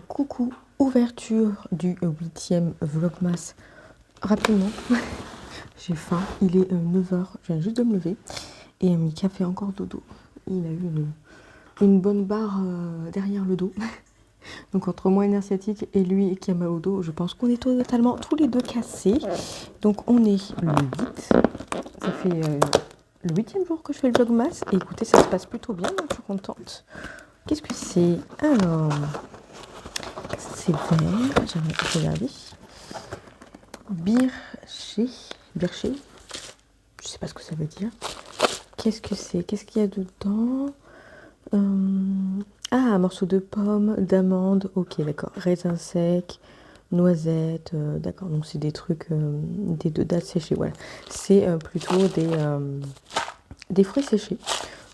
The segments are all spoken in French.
Coucou, ouverture du 8e Vlogmas. Rapidement, j'ai faim, il est 9h, je viens juste de me lever. Et Mika fait encore dodo. Il a eu une bonne barre derrière le dos. Donc entre moi une sciatique et lui qui a mal au dos, je pense qu'on est totalement tous les deux cassés. Donc on est le 8. Ça fait le 8e jour que je fais le Vlogmas. Et écoutez, ça se passe plutôt bien, donc je suis contente. Qu'est-ce que c'est? Alors, c'est vert, j'aimerais regarder. Birché, je sais pas ce que ça veut dire. Qu'est-ce que c'est? Qu'est-ce qu'il y a dedans? Un morceau de pomme, d'amande, ok d'accord, raisin sec, noisettes, d'accord, donc c'est des trucs, des dattes séchées, voilà. C'est plutôt des fruits séchés.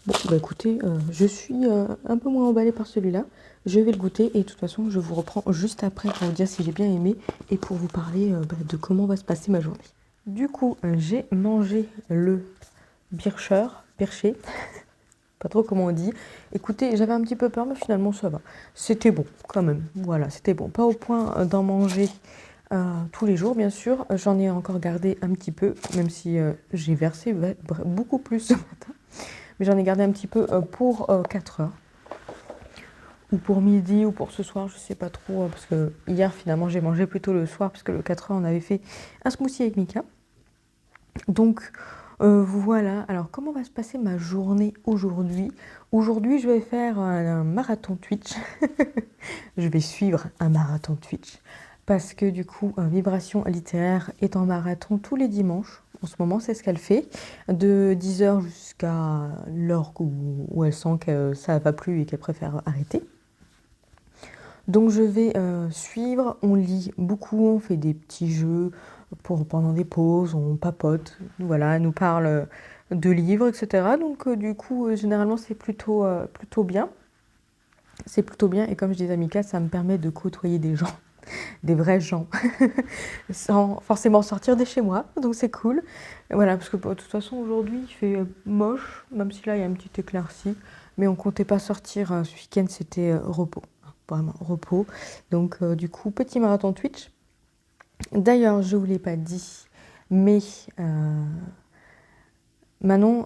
Bon, bah écoutez, je suis un peu moins emballée par celui-là. Je vais le goûter et de toute façon, je vous reprends juste après pour vous dire si j'ai bien aimé et pour vous parler de comment va se passer ma journée. Du coup, j'ai mangé le birché, pas trop comment on dit. Écoutez, j'avais un petit peu peur, mais finalement ça va. C'était bon, quand même. Voilà, c'était bon. Pas au point d'en manger tous les jours, bien sûr. J'en ai encore gardé un petit peu, même si j'ai versé beaucoup plus ce matin. Mais j'en ai gardé un petit peu pour 4 heures. Ou pour midi, ou pour ce soir, je sais pas trop. Parce que hier, finalement, j'ai mangé plutôt le soir, parce que le 4 heures, on avait fait un smoothie avec Mika. Donc, voilà. Alors, comment va se passer ma journée aujourd'hui? Aujourd'hui, je vais faire un marathon Twitch. Je vais suivre un marathon Twitch. Parce que du coup, Vibration littéraire est en marathon tous les dimanches. En ce moment, c'est ce qu'elle fait. De 10h jusqu'à l'heure où elle sent que ça va plus et qu'elle préfère arrêter. Donc je vais suivre, on lit beaucoup, on fait des petits jeux pendant des pauses, on papote, voilà, elle nous parle de livres, etc. Donc du coup, généralement, c'est plutôt bien. C'est plutôt bien et comme je disais à Mika, ça me permet de côtoyer des gens, des vrais gens, sans forcément sortir de chez moi, donc c'est cool. Voilà, parce que de toute façon, aujourd'hui, il fait moche, même si là, il y a une petite éclaircie, mais on comptait pas sortir ce week-end, c'était repos. Vraiment repos. Donc du coup, petit marathon Twitch. D'ailleurs, je ne vous l'ai pas dit, mais Manon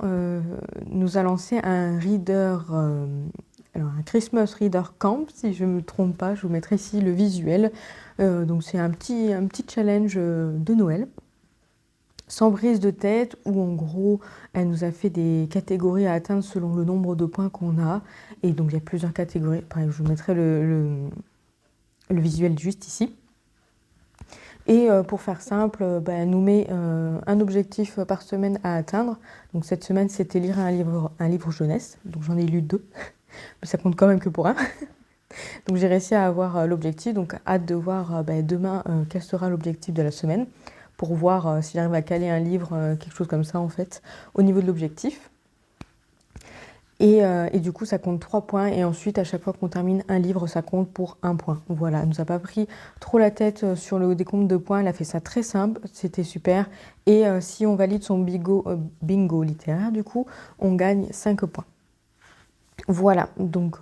nous a lancé un reader, alors un Christmas Reader Camp, si je ne me trompe pas, je vous mettrai ici le visuel. Donc c'est un petit challenge de Noël, sans prise de tête, où en gros, elle nous a fait des catégories à atteindre selon le nombre de points qu'on a. Et donc il y a plusieurs catégories. Pareil, je vous mettrai le visuel juste ici. Et pour faire simple, elle nous met un objectif par semaine à atteindre. Donc cette semaine, c'était lire un livre jeunesse. Donc j'en ai lu 2, mais ça compte quand même que pour un. Donc j'ai réussi à avoir l'objectif. Donc hâte de voir demain quel sera l'objectif de la semaine, pour voir si j'arrive à caler un livre, quelque chose comme ça en fait, au niveau de l'objectif. Et du coup, ça compte 3 points. Et ensuite, à chaque fois qu'on termine un livre, ça compte pour 1 point. Voilà, elle nous a pas pris trop la tête sur le décompte de points. Elle a fait ça très simple, c'était super. Et si on valide son bingo littéraire, du coup, on gagne 5 points. Voilà, donc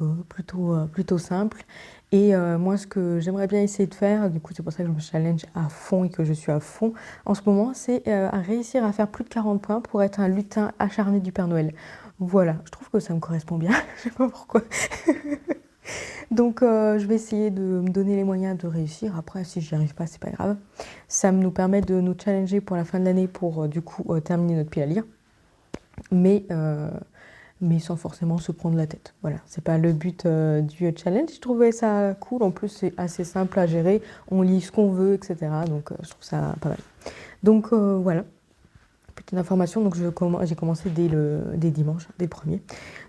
plutôt simple. Et moi, ce que j'aimerais bien essayer de faire, du coup, c'est pour ça que je me challenge à fond et que je suis à fond en ce moment, c'est à réussir à faire plus de 40 points pour être un lutin acharné du Père Noël. Voilà, je trouve que ça me correspond bien, je sais pas pourquoi. Donc je vais essayer de me donner les moyens de réussir. Après, si j'y arrive pas, c'est pas grave. Ça nous permet de nous challenger pour la fin de l'année pour du coup terminer notre pile à lire. Mais sans forcément se prendre la tête. Voilà, c'est pas le but du challenge. Je trouvais ça cool. En plus, c'est assez simple à gérer. On lit ce qu'on veut, etc. Donc je trouve ça pas mal. Donc voilà. Petite information, donc j'ai commencé dès dimanche, dès le premier.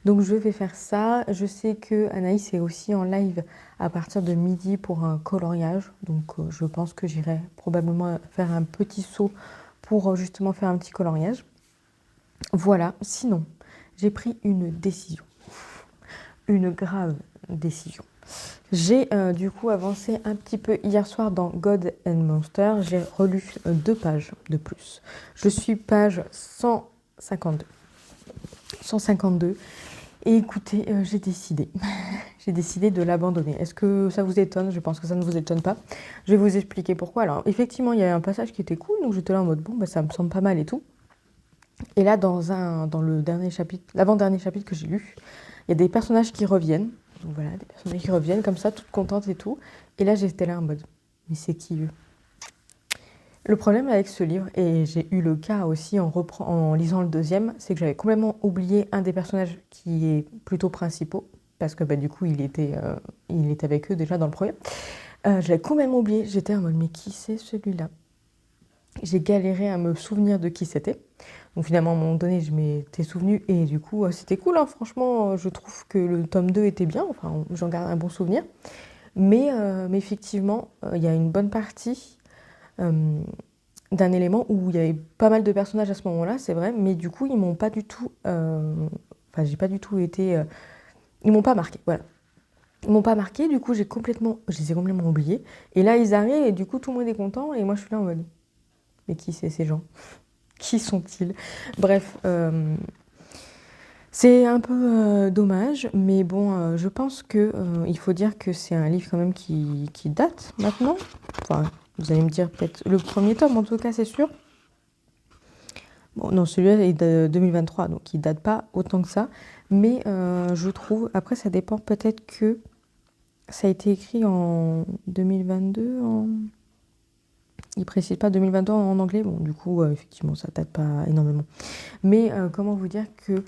Donc je vais faire ça. Je sais que Anaïs est aussi en live à partir de midi pour un coloriage. Donc je pense que j'irai probablement faire un petit saut pour justement faire un petit coloriage. Voilà, sinon, j'ai pris une décision. Une grave décision. J'ai du coup avancé un petit peu hier soir dans God and Monster. J'ai relu 2 pages de plus. Je suis page 152. Et écoutez, j'ai décidé. J'ai décidé de l'abandonner. Est-ce que ça vous étonne? Je pense que ça ne vous étonne pas. Je vais vous expliquer pourquoi. Alors, effectivement, il y a un passage qui était cool, donc j'étais là en mode, bon, bah, ça me semble pas mal et tout. Et là, dans le dernier chapitre, l'avant-dernier chapitre que j'ai lu, il y a des personnages qui reviennent. Donc voilà, des personnages qui reviennent comme ça, toutes contentes et tout. Et là, j'étais là en mode, mais c'est qui eux? Le problème avec ce livre, et j'ai eu le cas aussi en lisant le deuxième, c'est que j'avais complètement oublié un des personnages qui est plutôt principaux, parce que bah, du coup, il était avec eux déjà dans le premier. J'avais complètement oublié, j'étais en mode, mais qui c'est celui-là? J'ai galéré à me souvenir de qui c'était. Donc finalement, à un moment donné, je m'étais souvenue, et du coup, c'était cool, hein, franchement, je trouve que le tome 2 était bien, enfin, j'en garde un bon souvenir. Mais effectivement, il y a une bonne partie d'un élément où il y avait pas mal de personnages à ce moment-là, c'est vrai, mais du coup, ils m'ont pas du tout... Enfin, j'ai pas du tout été... ils m'ont pas marqué, voilà. Ils m'ont pas marqué, du coup, je les ai complètement oubliés. Et là, ils arrivent, et du coup, tout le monde est content, et moi, je suis là en mode... Mais qui c'est ces gens? Qui sont-ils? Bref, c'est un peu dommage, mais bon, je pense que il faut dire que c'est un livre quand même qui date maintenant. Enfin, vous allez me dire peut-être le premier tome, en tout cas, c'est sûr. Bon, non, celui-là est de 2023, donc il date pas autant que ça. Mais je trouve, après, ça dépend peut-être que ça a été écrit en 2022. Il précise pas 2022 en anglais. Bon, du coup, effectivement, ça date pas énormément. Mais comment vous dire que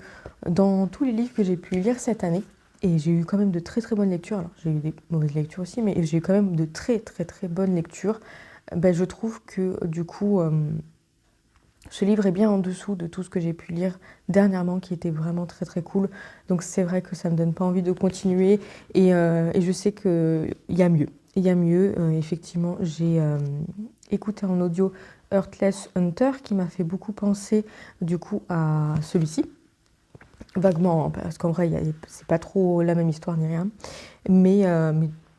dans tous les livres que j'ai pu lire cette année, et j'ai eu quand même de très très bonnes lectures, alors j'ai eu des mauvaises lectures aussi, mais j'ai eu quand même de très très très bonnes lectures, ben, je trouve que du coup, ce livre est bien en dessous de tout ce que j'ai pu lire dernièrement, qui était vraiment très très cool. Donc c'est vrai que ça me donne pas envie de continuer, et je sais qu'il y a mieux. Il y a mieux, effectivement, j'ai écouté en audio Heartless Hunter, qui m'a fait beaucoup penser du coup à celui-ci. Vaguement, hein, parce qu'en vrai, c'est pas trop la même histoire ni rien. Mais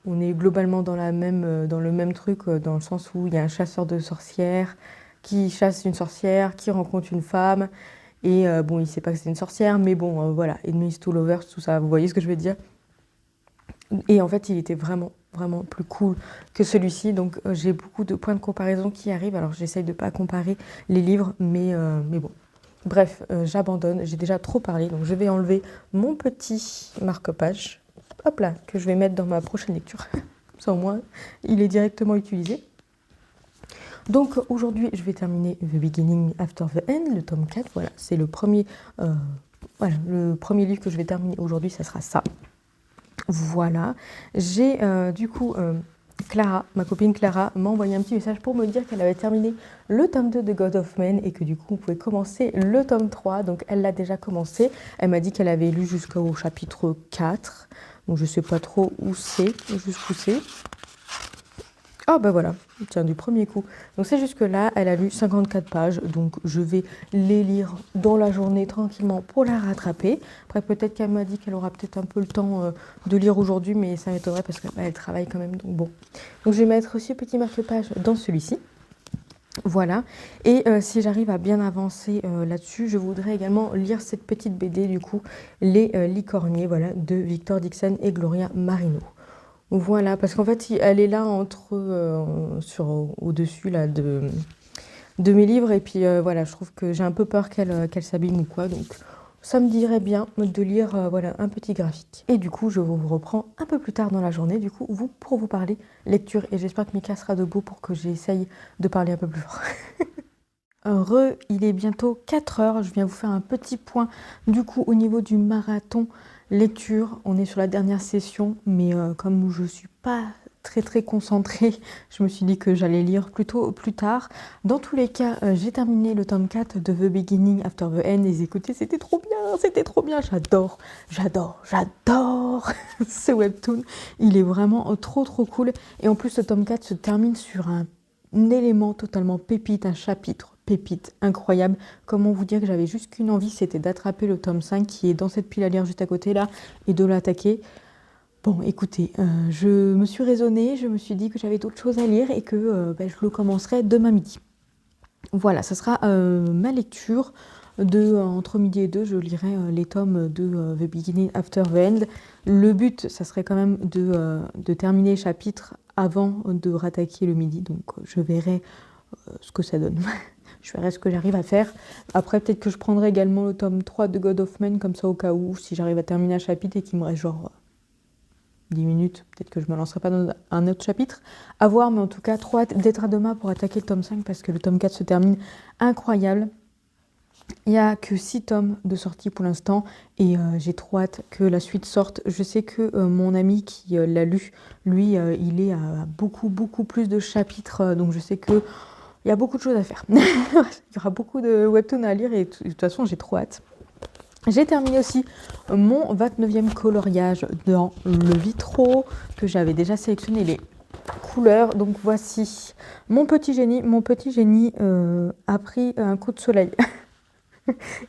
on est globalement dans le même truc, dans le sens où il y a un chasseur de sorcières qui chasse une sorcière, qui rencontre une femme. Et bon, il sait pas que c'est une sorcière, mais bon, voilà, enemies to lovers, tout ça, vous voyez ce que je veux dire. Et en fait, il était vraiment, vraiment plus cool que celui-ci. Donc, j'ai beaucoup de points de comparaison qui arrivent. Alors, j'essaye de pas comparer les livres, mais bon. Bref, j'abandonne. J'ai déjà trop parlé. Donc, je vais enlever mon petit marque-page. Hop là, que je vais mettre dans ma prochaine lecture. Ça, au moins, il est directement utilisé. Donc, aujourd'hui, je vais terminer The Beginning After the End, le tome 4. Voilà, c'est le premier livre que je vais terminer aujourd'hui. Ça sera ça. Voilà, j'ai du coup Clara, ma copine Clara, m'a envoyé un petit message pour me dire qu'elle avait terminé le tome 2 de God of Men et que du coup on pouvait commencer le tome 3. Donc elle l'a déjà commencé. Elle m'a dit qu'elle avait lu jusqu'au chapitre 4. Donc je sais pas trop jusqu'où c'est. Ah bah voilà, tiens, du premier coup. Donc c'est jusque là, elle a lu 54 pages, donc je vais les lire dans la journée tranquillement pour la rattraper. Après peut-être qu'elle m'a dit qu'elle aura peut-être un peu le temps de lire aujourd'hui, mais ça m'étonnerait parce qu'elle travaille quand même, donc bon. Donc je vais mettre aussi petit marque-page dans celui-ci. Voilà, et si j'arrive à bien avancer là-dessus, je voudrais également lire cette petite BD du coup, Les Licorniers, voilà, de Victor Dixon et Gloria Marino. Voilà, parce qu'en fait, elle est là au-dessus là, de mes livres. Et puis voilà, je trouve que j'ai un peu peur qu'elle s'abîme ou quoi. Donc ça me dirait bien de lire voilà, un petit graphique. Et du coup, je vous reprends un peu plus tard dans la journée, du coup, pour vous parler lecture. Et j'espère que Mika sera debout pour que j'essaye de parler un peu plus fort. Il est bientôt 4 heures. Je viens vous faire un petit point du coup au niveau du marathon lecture. On est sur la dernière session, mais comme je ne suis pas très très concentrée, je me suis dit que j'allais lire plutôt plus tard. Dans tous les cas, j'ai terminé le tome 4 de The Beginning After the End. Et écoutez, c'était trop bien. J'adore ce webtoon. Il est vraiment trop cool. Et en plus, le tome 4 se termine sur un élément totalement pépite, un chapitre pépite, incroyable. Comment vous dire que j'avais juste qu'une envie, c'était d'attraper le tome 5 qui est dans cette pile à lire juste à côté là et de l'attaquer. Bon, écoutez, je me suis raisonnée, je me suis dit que j'avais d'autres choses à lire et que je le commencerai demain midi. Voilà, ça sera ma lecture. entre midi et deux, je lirai les tomes de The Beginning After the End. Le but, ça serait quand même de terminer les chapitres avant de rattaquer le midi, donc je verrai ce que ça donne. Je verrai ce que j'arrive à faire. Après, peut-être que je prendrai également le tome 3 de God of Men, comme ça au cas où, si j'arrive à terminer un chapitre et qu'il me reste genre 10 minutes, peut-être que je me lancerai pas dans un autre chapitre. À voir, mais en tout cas, trop hâte d'être à demain pour attaquer le tome 5 parce que le tome 4 se termine incroyable. Il n'y a que 6 tomes de sortie pour l'instant et j'ai trop hâte que la suite sorte. Je sais que mon ami qui l'a lu, lui, il est à beaucoup plus de chapitres, donc je sais que il y a beaucoup de choses à faire. Il y aura beaucoup de webtoons à lire et de toute façon, j'ai trop hâte. J'ai terminé aussi mon 29e coloriage dans le Vitro que j'avais déjà sélectionné les couleurs. Donc voici mon petit génie. Mon petit génie a pris un coup de soleil.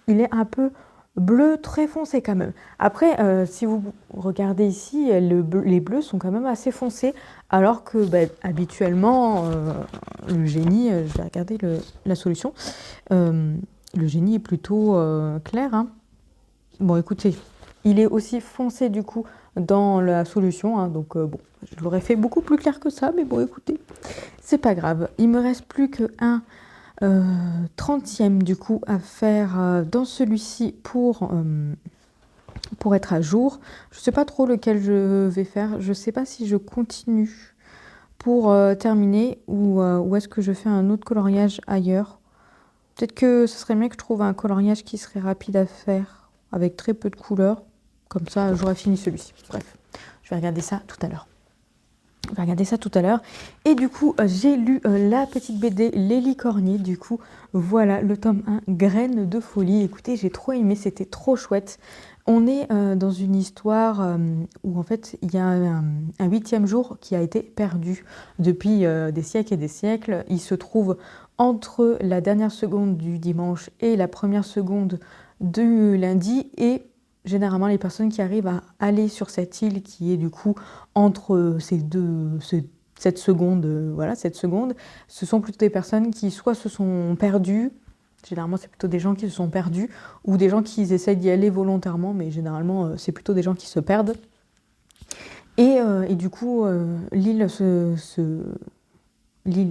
Il est un peu bleu très foncé quand même. Après, si vous regardez ici, les bleus sont quand même assez foncés, alors que habituellement, le génie, je vais regarder la solution, le génie est plutôt clair. Hein. Bon, écoutez, il est aussi foncé du coup dans la solution, hein, donc bon, je l'aurais fait beaucoup plus clair que ça, mais bon, écoutez, c'est pas grave. Il me reste plus qu'un 30e du coup à faire dans celui-ci pour être à jour. Je sais pas trop lequel je vais faire. Je sais pas si je continue pour terminer ou est-ce que je fais un autre coloriage ailleurs. Peut-être que ce serait mieux que je trouve un coloriage qui serait rapide à faire avec très peu de couleurs. Comme ça, j'aurai fini celui-ci. Bref, je vais regarder ça tout à l'heure. Et du coup, j'ai lu la petite BD Les Licorniers. Du coup, voilà le tome 1, Graines de folie. Écoutez, j'ai trop aimé, c'était trop chouette. On est dans une histoire où en fait, il y a un 8e jour qui a été perdu depuis des siècles et des siècles. Il se trouve entre la dernière seconde du dimanche et la première seconde du lundi. Et généralement, les personnes qui arrivent à aller sur cette île qui est du coup entre cette seconde, cette seconde, ce sont plutôt des personnes qui soit se sont perdues, généralement c'est plutôt des gens qui se sont perdus, ou des gens qui essayent d'y aller volontairement, mais généralement c'est plutôt des gens qui se perdent. Et du coup, l'île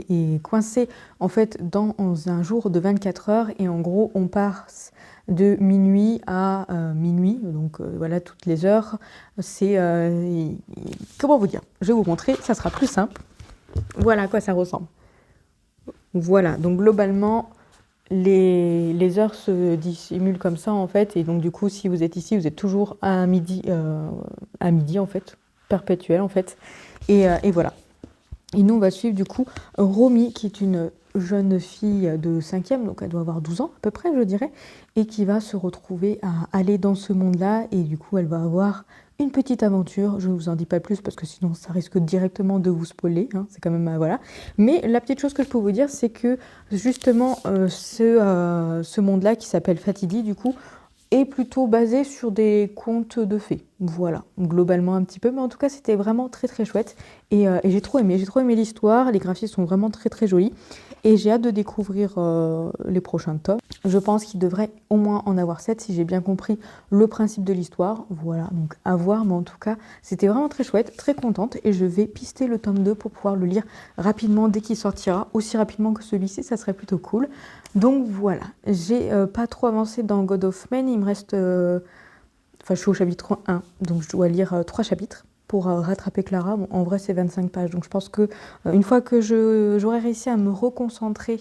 est coincée en fait dans un jour de 24 heures, et en gros on passe de minuit à minuit, donc voilà, toutes les heures. C'est comment vous dire, je vais vous montrer, ça sera plus simple. Voilà à quoi ça ressemble. Voilà, donc globalement les heures se dissimulent comme ça en fait, et donc du coup si vous êtes ici, vous êtes toujours à midi en fait, perpétuel en fait, et voilà. Et nous on va suivre du coup Romy, qui est une jeune fille de 5e, donc elle doit avoir 12 ans à peu près, je dirais, et qui va se retrouver à aller dans ce monde-là, et du coup elle va avoir une petite aventure. Je ne vous en dis pas plus parce que sinon ça risque directement de vous spoiler, hein, c'est quand même voilà. Mais la petite chose que je peux vous dire, c'est que justement ce monde-là qui s'appelle Fatidi, du coup, est plutôt basé sur des contes de fées. Voilà, globalement un petit peu, mais en tout cas c'était vraiment très très chouette, et j'ai trop aimé l'histoire, les graphismes sont vraiment très très jolis, et j'ai hâte de découvrir les prochains tomes. Je pense qu'il devrait au moins en avoir 7 si j'ai bien compris le principe de l'histoire. Voilà, donc à voir, mais en tout cas c'était vraiment très chouette, très contente, et je vais pister le tome 2 pour pouvoir le lire rapidement dès qu'il sortira, aussi rapidement que celui-ci, ça serait plutôt cool. Donc voilà, j'ai pas trop avancé dans God of Men, il me reste... Enfin, je suis au chapitre 1, donc je dois lire 3 chapitres pour rattraper Clara. Bon, en vrai, c'est 25 pages, donc je pense que une fois que j'aurai réussi à me reconcentrer,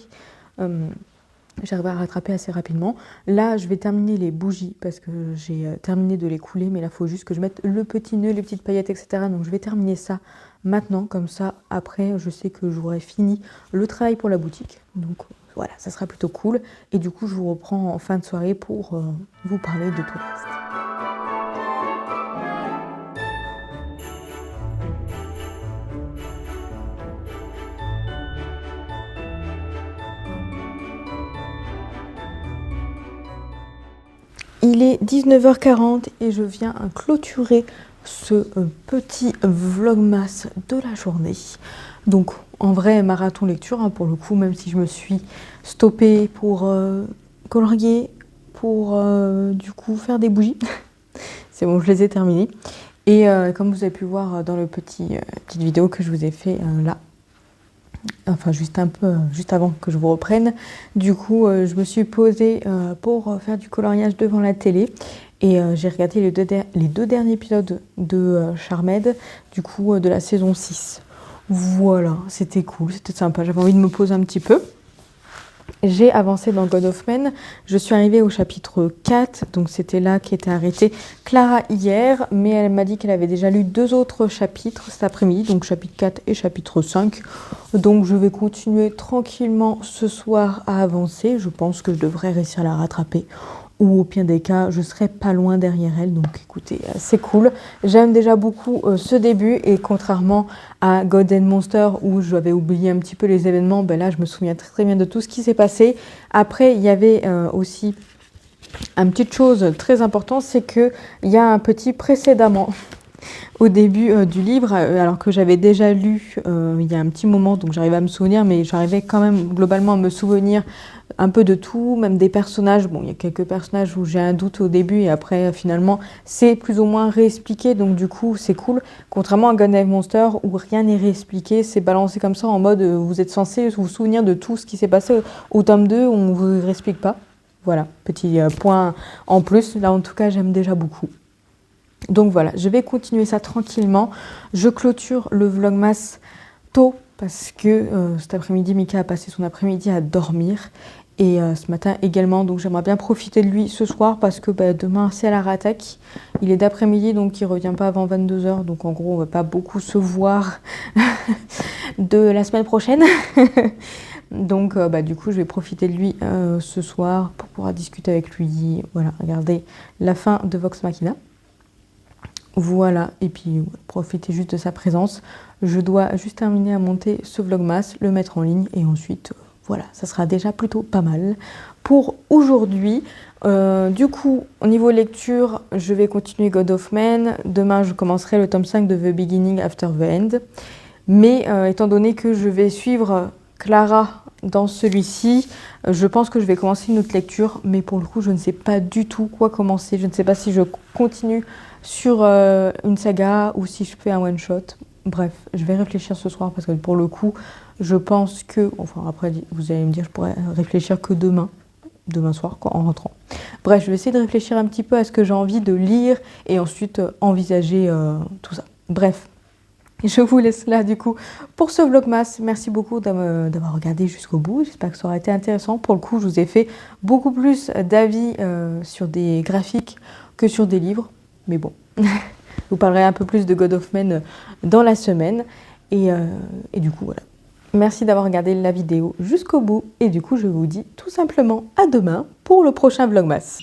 j'arriverai à rattraper assez rapidement. Là, je vais terminer les bougies parce que j'ai terminé de les couler, mais là, il faut juste que je mette le petit nœud, les petites paillettes, etc. Donc, je vais terminer ça maintenant, comme ça, après, je sais que j'aurai fini le travail pour la boutique. Donc, voilà, ça sera plutôt cool. Et du coup, je vous reprends en fin de soirée pour vous parler de tout le reste. Il est 19h40 et je viens clôturer ce petit vlogmas de la journée. Donc en vrai marathon lecture, hein, pour le coup, même si je me suis stoppée pour colorier, pour du coup faire des bougies. C'est bon, je les ai terminées. Et comme vous avez pu voir dans le petite vidéo que je vous ai fait là, enfin juste avant que je vous reprenne, du coup je me suis posée pour faire du coloriage devant la télé et j'ai regardé les deux derniers épisodes de Charmed, du coup de la saison 6. Voilà, c'était cool, c'était sympa, j'avais envie de me poser un petit peu. J'ai avancé dans God of Men, je suis arrivée au chapitre 4, donc c'était là qu'était arrêtée Clara hier, mais elle m'a dit qu'elle avait déjà lu 2 autres chapitres cet après-midi, donc chapitre 4 et chapitre 5. Donc je vais continuer tranquillement ce soir à avancer, je pense que je devrais réussir à la rattraper. Ou au pire des cas, je serai pas loin derrière elle. Donc écoutez, c'est cool. J'aime déjà beaucoup ce début. Et contrairement à God and Monster, où j'avais oublié un petit peu les événements, ben là, je me souviens très, très bien de tout ce qui s'est passé. Après, il y avait aussi une petite chose très importante, c'est qu'il y a un petit précédemment au début du livre, alors que j'avais déjà lu il y a un petit moment, donc j'arrivais à me souvenir, mais j'arrivais quand même globalement à me souvenir un peu de tout, même des personnages. Bon, il y a quelques personnages où j'ai un doute au début et après, finalement, c'est plus ou moins réexpliqué, donc du coup, c'est cool. Contrairement à God and Monster, où rien n'est réexpliqué, c'est balancé comme ça en mode vous êtes censé vous souvenir de tout ce qui s'est passé au tome 2, où on ne vous réexplique pas. Voilà, petit point en plus. Là, en tout cas, j'aime déjà beaucoup. Donc voilà, je vais continuer ça tranquillement. Je clôture le vlogmas tôt parce que cet après-midi, Mika a passé son après-midi à dormir. Et ce matin également, donc j'aimerais bien profiter de lui ce soir parce que demain c'est à la rattaque. Il est d'après-midi, donc il ne revient pas avant 22h. Donc en gros, on ne va pas beaucoup se voir de la semaine prochaine. Donc du coup, je vais profiter de lui ce soir pour pouvoir discuter avec lui. Voilà, regarder la fin de Vox Machina. Voilà, et puis profiter juste de sa présence. Je dois juste terminer à monter ce vlogmas, le mettre en ligne et ensuite, voilà, ça sera déjà plutôt pas mal pour aujourd'hui. Du coup, au niveau lecture, je vais continuer God of Men. Demain, je commencerai le tome 5 de The Beginning After the End. Mais étant donné que je vais suivre Clara dans celui-ci, je pense que je vais commencer une autre lecture. Mais pour le coup, je ne sais pas du tout quoi commencer. Je ne sais pas si je continue sur une saga ou si je fais un one-shot. Bref, je vais réfléchir ce soir parce que pour le coup, je pense que... Enfin, après, vous allez me dire, je pourrais réfléchir que demain soir, quoi, en rentrant. Bref, je vais essayer de réfléchir un petit peu à ce que j'ai envie de lire et ensuite envisager tout ça. Bref, je vous laisse là du coup pour ce vlogmas. Merci beaucoup d'avoir regardé jusqu'au bout. J'espère que ça aura été intéressant. Pour le coup, je vous ai fait beaucoup plus d'avis sur des graphiques que sur des livres. Mais bon, je vous parlerai un peu plus de God of Men dans la semaine. Et du coup, voilà. Merci d'avoir regardé la vidéo jusqu'au bout. Et du coup, je vous dis tout simplement à demain pour le prochain vlogmas.